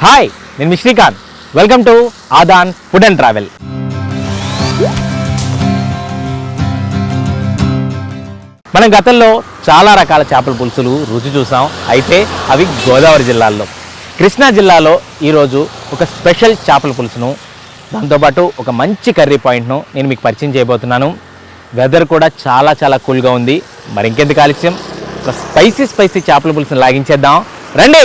Hi, నేను Srikanth. Welcome to Aadan food and travel. మనం గతంలో చాలా రకాల చేపల పులుసులు రుచి చూసాం. అయితే అవి గోదావరి జిల్లాల్లో. కృష్ణా జిల్లాలో ఈరోజు ఒక స్పెషల్ చేపల పులుసును, దాంతోపాటు ఒక మంచి కర్రీ పాయింట్ను నేను మీకు పరిచయం చేయబోతున్నాను. వెదర్ కూడా చాలా కూల్గా ఉంది. మరి ఇంకెందుకు ఆలస్యం, ఒక స్పైసీ చేపల పులుసును లాగించేద్దాం రండి.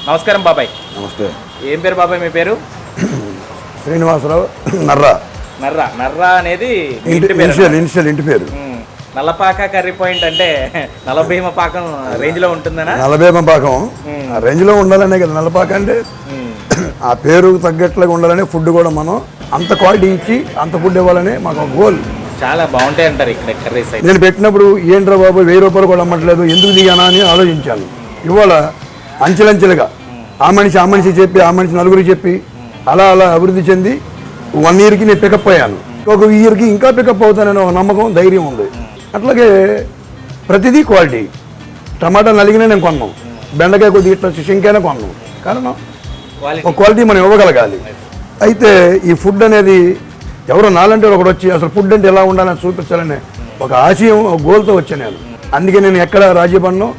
నమస్కారం బాబాయ్. నమస్తే. ఏం పేరు బాబాయ్ మీ పేరు? శ్రీనివాసరావు. నర్రా నర్రా అనేది ఇంటి పేరు. నల్లపాక కర్రీ పాయింట్ అంటే నలభీమ పాకం రేంజ్ లో ఉంటుందనా? నలభీమ పాకం ఆ రేంజ్ లో ఉండాలనే కదా నల్లపాక అంటే. ఆ పేరు తగ్గట్లుగా ఉండాలని ఫుడ్ కూడా మనం అంత క్వాలిటీ ఇచ్చి అంత ఫుడ్ ఇవ్వాలని మాకు గోల్. చాలా బాగుంటాయి అంటారు ఇక్కడ కర్రీస్. నేను పెట్టినప్పుడు ఏంట్రా బాబు 1000 రూపాయలు కూడా అమ్మట్లేదు, ఎందుకు దిగానా అని ఆలోచించాను. ఇవాళ అంచెలంచెలుగా ఆ మనిషి చెప్పి ఆ మనిషి నలుగురికి చెప్పి అలా అభివృద్ధి చెంది 1 ఇయర్కి నేను పికప్ అయ్యాను. ఒక ఇయర్కి ఇంకా పికప్ అవుతానని ఒక నమ్మకం, ధైర్యం ఉంది. అట్లాగే ప్రతిదీ క్వాలిటీ. టమాటా నలిగినా నేను కొన్నాం, బెండకాయ కొద్దిగా ఇట్లా శంకైనా కొన్నాం. కారణం ఒక క్వాలిటీ మనం ఇవ్వగలగాలి. అయితే ఈ ఫుడ్ అనేది ఎవరో నాలంటే ఒకడు వచ్చి అసలు ఫుడ్ అంటే ఎలా ఉండాలని చూపించాలనే ఒక ఆశయం, ఒక గోల్తో వచ్చాను నేను. అందుకే నేను ఎక్కడ రాజీ పడను.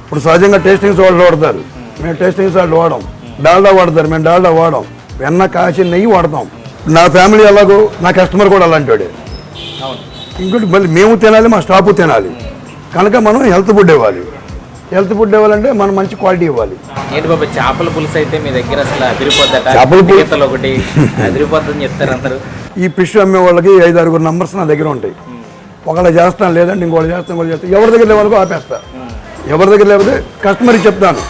ఇప్పుడు సహజంగా టేస్టింగ్ సాల్ట్ వాడతారు, మేము టేస్టింగ్ సాల్ట్ వాడడం. డాల్డా వాడతారు, మేము డాల్డా వాడడం. వెన్న, కాచి, నెయ్యి వాడతాం. నా ఫ్యామిలీ ఎలాగో నా కస్టమర్ కూడా అలాంటి వాడే. ఇంకోటి మళ్ళీ మేము తినాలి, మా స్టాఫ్ తినాలి. కనుక మనం హెల్త్ ఫుడ్ ఇవ్వాలి. హెల్త్ ఫుడ్ ఇవ్వాలంటే మనం మంచి క్వాలిటీ ఇవ్వాలి. ఏంటి బాబా చేపల పులుసు అయితే మీ దగ్గర అసలు అదిరిపోద్దట. చేపల పులుసు ఒకటి అదిరిపోద్దని చెప్తారు అందరూ. ఈ ఫిష్ అమ్మే వాళ్ళకి 5-6 నంబర్స్ నా దగ్గర ఉంటాయి. ఒకళ్ళు చేస్తాను, లేదంటే ఇంకోటి చేస్తాను. ఎవరి దగ్గర లేవాళ్ళకో ఆపేస్తా. ఎవరి దగ్గర లేకపోతే కస్టమర్కి చెప్తాను,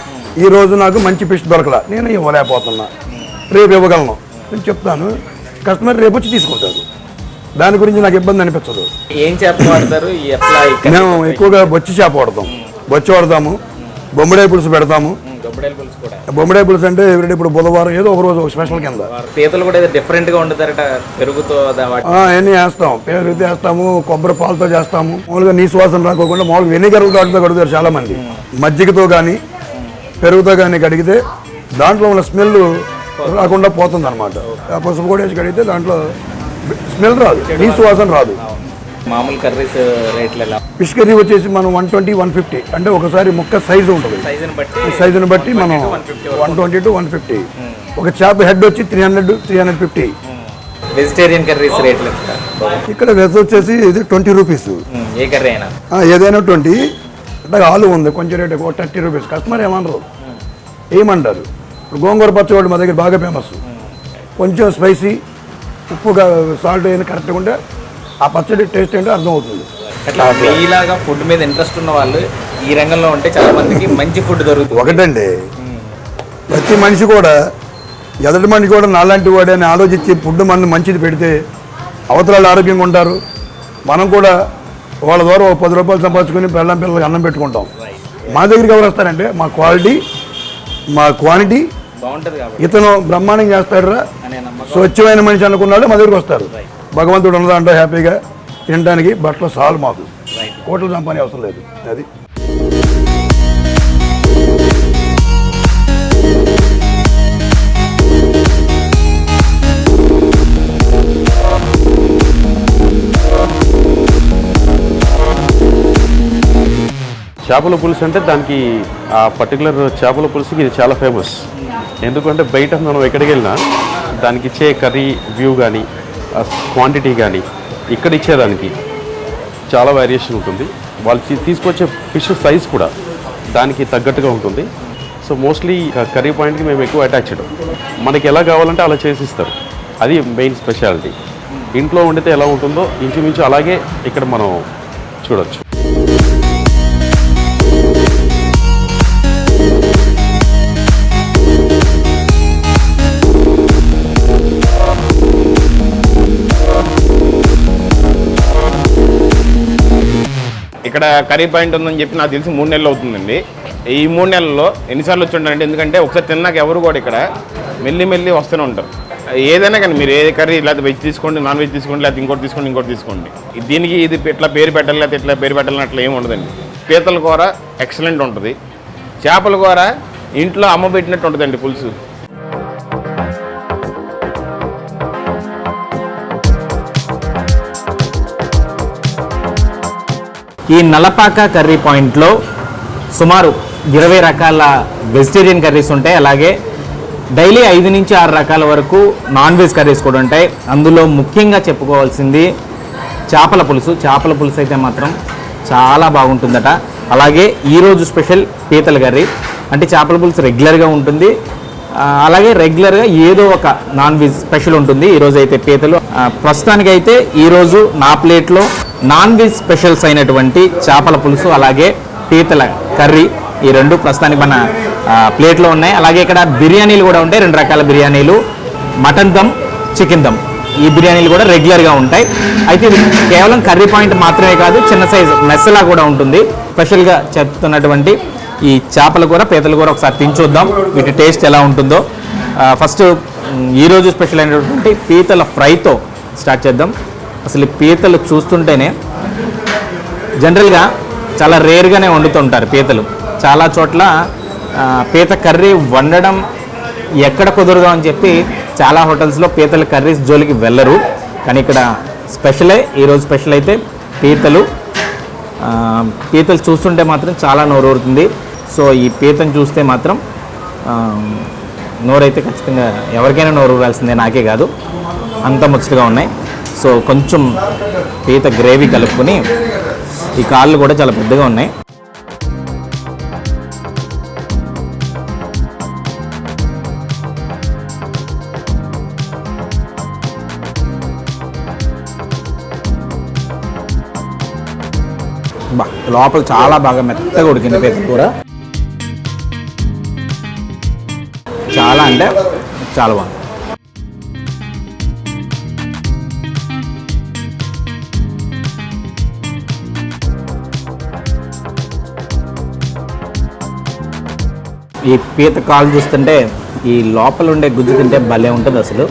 ఈ రోజు నాకు మంచి ఫిష్ దొరకలా, నేను ఇవ్వలేకపోతున్నా, రేపు ఇవ్వగలను నేను చెప్తాను. కస్టమర్ రేపు వచ్చి తీసుకుంటారు. దాని గురించి నాకు ఇబ్బంది అనిపించదు. ఏం చేప వాడతారు? మేము ఎక్కువగా బొచ్చి చేప వాడతాం. బొచ్చి వాడతాము, బొమ్మడాయి పులుసు పెడతాము. బొమ్మడాయి పులుసు అంటే ఇప్పుడు బుధవారం ఏదో ఒక రోజు స్పెషల్ కింద. పీతలు కూడా డిఫరెంట్ గా ఉండతారట, పెరుగుతో అవన్నీ వేస్తాం. పెరుగుతో వేస్తాము, కొబ్బరి పాలతో చేస్తాము. మామూలుగా నీ సువాసన రాకోకుండా మామూలుగా వెనిగర్ వాటితో కడుగుతారు చాలా మంది. మజ్జిగతో కానీ పెరుగుతో కానీ కడిగితే దాంట్లో ఉన్న స్మెల్ రాకుండా పోతుంది అనమాట. పసుపు కూడా వేసి కడిగితే దాంట్లో స్మెల్ రాదు, నీ సువాసన రాదు. మామూలు కర్రీస్ రేట్లు ఎలా? ఫిష్ కర్రీ వచ్చేసి మనం 120-150 అంటే ఒకసారి ముక్క సైజు ఉంటుంది. సైజుని బట్టి మనం 120 to 150. ఒక చేప హెడ్ వచ్చి 300-350. వెజిటేరియన్ కర్రీస్ రేట్లు ఇక్కడ వెజ్ వచ్చేసి ఇది 20 రూపీస్. ఏ కర్రీ అయినా ఏదైనా 20. అంటే ఆలు ఉంది కొంచెం రేట్ ఎక్కువ, 30 రూపీస్. కస్టమర్ ఏమనరు, ఏమంటారు. ఇప్పుడు గోంగూర పచ్చడి మా దగ్గర బాగా ఫేమస్. కొంచెం స్పైసీ, ఉప్పుగా సాల్ట్ అయినా కరెక్ట్గా ఉంటే ఆ పచ్చడి టేస్ట్ ఏంటో అర్థమవుతుంది. అట్లా మీలాగా ఫుడ్ మీద ఇంట్రెస్ట్ ఉన్న వాళ్ళు ఈ రంగంలో ఉంటే చాలా మందికి మంచి ఫుడ్ దొరుకుతుంది. ఒకటండి, ప్రతి మనిషి కూడా ఎదటి మనిషి కూడా నాలాంటి వాడే అని ఆలోచించి ఫుడ్ మనం మంచిది పెడితే అవతల ఆరోగ్యంగా ఉంటారు. మనం కూడా వాళ్ళ ద్వారా 10 రూపాయలు సంపాదించుకొని పిల్లలకి అన్నం పెట్టుకుంటాం. మా దగ్గరికి ఎవరు వస్తారంటే మా క్వాలిటీ, మా క్వాంటిటీ బాగుంటుంది. ఇతను బ్రహ్మాండంగా చేస్తాడురా, స్వచ్ఛమైన మనిషి అనుకున్నాడు మా దగ్గరికి వస్తారు. భగవంతుడు ఉన్నదంటే హ్యాపీగా తినడానికి బట్టలు సాలు, మాకు కోట్లు సంపాదన అవసరం లేదు. అది చేపల పులుసు అంటే దానికి ఆ పర్టికులర్ చేపల పులుసుకి ఇది చాలా ఫేమస్. ఎందుకంటే బయట మనం ఎక్కడికి వెళ్ళినా దానికి ఇచ్చే కర్రీ వ్యూ కానీ క్వాంటిటీ కానీ ఇక్కడ ఇచ్చేదానికి చాలా వేరియేషన్ ఉంటుంది. వాళ్ళు తీసుకొచ్చే ఫిష్ సైజ్ కూడా దానికి తగ్గట్టుగా ఉంటుంది. సో మోస్ట్లీ కర్రీ పాయింట్కి మేము ఎక్కువ అటాచ్డ్. మనకి ఎలా కావాలంటే అలా చేసిస్తారు. అది మెయిన్ స్పెషాలిటీ. ఇంట్లో వండితే ఎలా ఉంటుందో ఇంచుమించు అలాగే ఇక్కడ మనం చూడొచ్చు. ఇక్కడ కర్రీ పాయింట్ ఉందని చెప్పి నాకు తెలిసి 3 నెలలు అవుతుందండి. ఈ 3 నెలల్లో ఎన్నిసార్లు వచ్చి ఉంటారంటే, ఎందుకంటే ఒకసారి తిన్నాక ఎవరు కూడా ఇక్కడ మెల్లి వస్తూనే ఉంటారు. ఏదైనా కానీ మీరు ఏ కర్రీ లేకపోతే వెజ్ తీసుకోండి, నాన్ వెజ్ తీసుకోండి, లేకపోతే ఇంకోటి తీసుకోండి. దీనికి ఇది ఇట్లా పేరు పెట్టాలి లేకపోతే ఇట్లా పేరు పెట్టాలని అట్లా ఏమి ఉండదండి. పీతల కూర ఎక్సలెంట్ ఉంటుంది. చేపల కూర ఇంట్లో అమ్మ పెట్టినట్టు ఉంటుందండి పులుసు. ఈ నలపాక కర్రీ పాయింట్లో సుమారు 20 రకాల వెజిటేరియన్ కర్రీస్ ఉంటాయి. అలాగే డైలీ 5 నుంచి 6 రకాల వరకు నాన్ వెజ్ కర్రీస్ కూడా ఉంటాయి. అందులో ముఖ్యంగా చెప్పుకోవాల్సింది చేపల పులుసు అయితే మాత్రం చాలా బాగుంటుందట. అలాగే ఈరోజు స్పెషల్ పీతల కర్రీ. అంటే చేపల పులుసు రెగ్యులర్గా ఉంటుంది, అలాగే రెగ్యులర్గా ఏదో ఒక నాన్ వెజ్ స్పెషల్ ఉంటుంది. ఈరోజు అయితే పీతలు. ప్రస్తుతానికైతే ఈరోజు నా ప్లేట్లో నాన్ వెజ్ స్పెషల్స్ అయినటువంటి చేపల పులుసు అలాగే పీతల కర్రీ ఈ రెండు ప్రస్తుతానికి మన ప్లేట్లో ఉన్నాయి. అలాగే ఇక్కడ బిర్యానీలు కూడా ఉంటాయి, 2 రకాల బిర్యానీలు, మటన్ దమ్, చికెన్ దమ్. ఈ బిర్యానీలు కూడా రెగ్యులర్గా ఉంటాయి. అయితే ఇది కేవలం కర్రీ పాయింట్ మాత్రమే కాదు, చిన్న సైజు మెస్సలా కూడా ఉంటుంది. స్పెషల్గా చెప్తున్నటువంటి ఈ చేపల కూర పీతల కూర ఒకసారి తిని చూద్దాం వీటి టేస్ట్ ఎలా ఉంటుందో. ఫస్ట్ ఈరోజు స్పెషల్ అయినటువంటి పీతల ఫ్రైతో స్టార్ట్ చేద్దాం. అసలు ఈ పీతలు చూస్తుంటేనే జనరల్గా చాలా రేర్గానే వండుతుంటారు పీతలు. చాలా చోట్ల పీత కర్రీ వండడం ఎక్కడ కుదరదు అని చెప్పి చాలా హోటల్స్లో పీతల కర్రీస్ జోలికి వెళ్ళరు. కానీ ఇక్కడ ఈరోజు స్పెషల్ అయితే పీతలు చూస్తుంటే మాత్రం చాలా నోరూరుతుంది. సో ఈ పీతను చూస్తే మాత్రం నోరైతే ఖచ్చితంగా ఎవరికైనా నోరు ఊరాల్సిందే, నాకే కాదు, అంత ముచ్చటగా ఉన్నాయి. సో కొంచెం పీత గ్రేవీ కలుపుకొని, ఈ కాళ్ళు కూడా చాలా పెద్దగా ఉన్నాయి. లోపల చాలా బాగా మెత్తగా ఉడికింది పీత కూర. చాలా అంటే చాలా బాగుంది. ఈ పీత కాలు చూస్తుంటే ఈ లోపల ఉండే గుజ్జు తింటే భలే ఉంటుంది అసలు.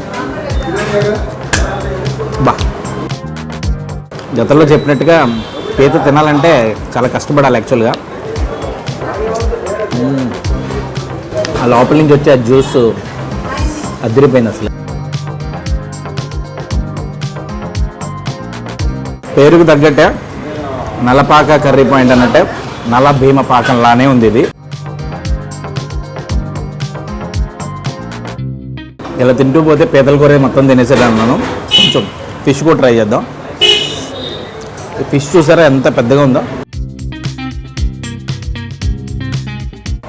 గతంలో చెప్పినట్టుగా పీత తినాలంటే చాలా కష్టపడాలి యాక్చువల్గా. ఆ లోపల నుంచి వచ్చే ఆ జ్యూస్ అదిరిపోయింది అసలు. పేరుకు తగ్గట్టే నలపాక కర్రీ పాయింట్ అన్నట్టే నల్ల భీమ పాకంలానే ఉంది ఇది. ఇలా తింటూ పోతే పీతల కూర మొత్తం తినేసేటన్నాను. కొంచెం ఫిష్ కూడా ట్రై చేద్దాం. ఫిష్ చూసారా ఎంత పెద్దగా ఉందో,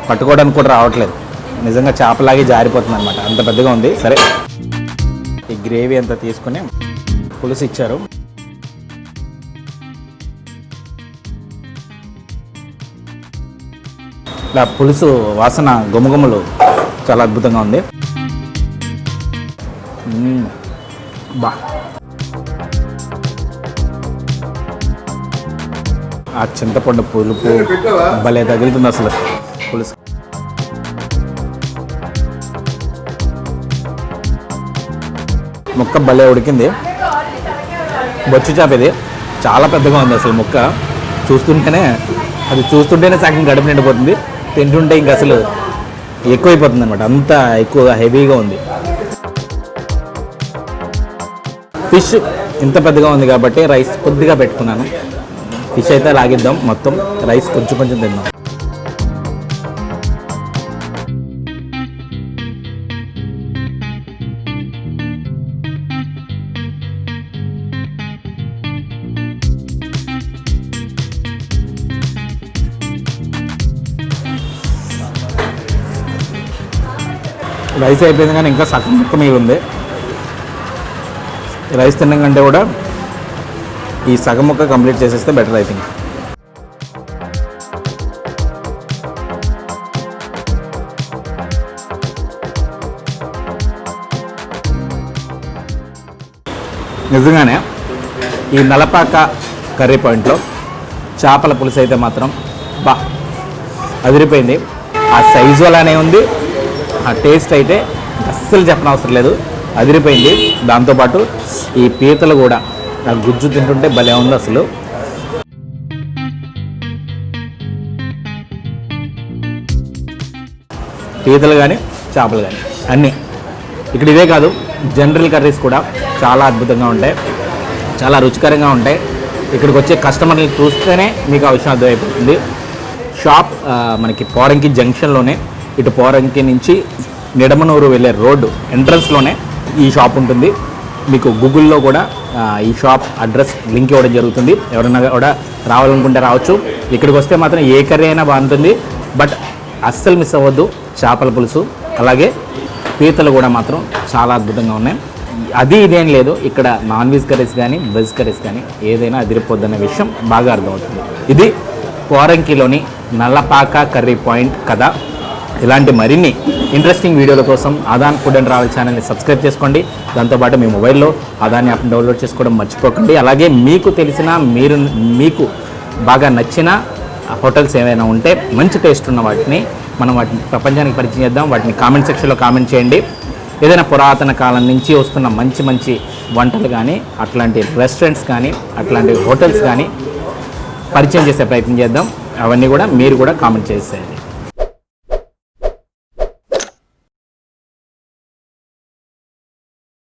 పట్టుకోవడానికి కూడా రావట్లేదు. నిజంగా చేపలాగే జారిపోతుంది అనమాట, అంత పెద్దగా ఉంది. సరే, ఈ గ్రేవీ అంతా తీసుకుని పులుసు ఇచ్చారు. ఇలా పులుసు వాసన గుమగుమలు చాలా అద్భుతంగా ఉంది. బా, ఆ చింతపండు పులుపు భలే తగులుతుంది అసలు పులుసు. ముక్క భలే ఉడికింది. బొచ్చు చేప ఇది, చాలా పెద్దగా ఉంది అసలు ముక్క. చూస్తుంటేనే సగం గడుపు నిండిపోతుంది, తింటుంటే ఇంక అసలు ఎక్కువైపోతుంది అనమాట, అంత ఎక్కువగా హెవీగా ఉంది. ఫిష్ ఇంత పెద్దగా ఉంది కాబట్టి రైస్ కొద్దిగా పెట్టుకున్నాను. ఫిష్ అయితే లాగిద్దాం, మొత్తం రైస్ కొంచెం తిందాం. రైస్ అయిపోయింది కానీ ఇంకా సగం ముక్క మిగిలి ఉంది. రైస్ తినడం కంటే కూడా ఈ సగం ముక్క కంప్లీట్ చేసేస్తే బెటర్ ఐ థింక్. నిజంగానే ఈ నలపాక కర్రీ పాయింట్లో చేపల పులుసు అయితే మాత్రం బా అదిరిపోయింది. ఆ సైజు అలానే ఉంది, ఆ టేస్ట్ అయితే అస్సలు చెప్పనవసరం లేదు, అదిరిపోయింది. దాంతోపాటు ఈ పీతలు కూడా ఆ గుజ్జు తింటుంటే భలే ఉంది అసలు. పీతలు కానీ చేపలు కానీ అన్నీ ఇక్కడ ఇవే కాదు, జనరల్ కర్రీస్ కూడా చాలా అద్భుతంగా ఉంటాయి, చాలా రుచికరంగా ఉంటాయి. ఇక్కడికి వచ్చే కస్టమర్ని చూస్తేనే మీకు ఆ విషయం అర్థమైపోతుంది. షాప్ మనకి పోరంకి జంక్షన్లోనే, ఇటు పోరంకి నుంచి నిడమనూరు వెళ్ళే రోడ్డు ఎంట్రన్స్లోనే ఈ షాప్ ఉంటుంది. మీకు గూగుల్లో కూడా ఈ షాప్ అడ్రస్ లింక్ ఇవ్వడం జరుగుతుంది. ఎవరైనా కూడా రావాలనుకుంటే రావచ్చు. ఇక్కడికి వస్తే మాత్రం ఏ కర్రీ అయినా బాగుంటుంది, బట్ అస్సలు మిస్ అవ్వద్దు చేపల పులుసు. అలాగే పీతలు కూడా మాత్రం చాలా అద్భుతంగా ఉన్నాయి. అది ఇదేం లేదు, ఇక్కడ నాన్ వెజ్ కర్రీస్ కానీ వెజ్ కర్రీస్ కానీ ఏదైనా అదిరిపోద్దన్న విషయం బాగా అర్థమవుతుంది. ఇది పోరంకిలోని నల్లపాక కర్రీ పాయింట్ కదా. ఇలాంటి మరిన్ని ఇంట్రెస్టింగ్ వీడియోల కోసం ఆదాన్ ఫుడ్ అండ్ ట్రావెల్ ఛానల్ని సబ్స్క్రైబ్ చేసుకోండి. దాంతోపాటు మీ మొబైల్లో ఆదాన్ యాప్ని డౌన్లోడ్ చేసుకోవడం మర్చిపోకండి. అలాగే మీకు తెలిసిన మీకు బాగా నచ్చిన హోటల్స్ ఏమైనా ఉంటే మంచి టేస్ట్ ఉన్న వాటిని ప్రపంచానికి పరిచయం చేద్దాం. వాటిని కామెంట్ సెక్షన్లో కామెంట్ చేయండి. ఏదైనా పురాతన కాలం నుంచి వస్తున్న మంచి మంచి వంటలు కానీ, అట్లాంటి రెస్టారెంట్స్ కానీ, అట్లాంటి హోటల్స్ కానీ పరిచయం చేసే ప్రయత్నం చేద్దాం. అవన్నీ కూడా మీరు కూడా కామెంట్ చేసేయండి.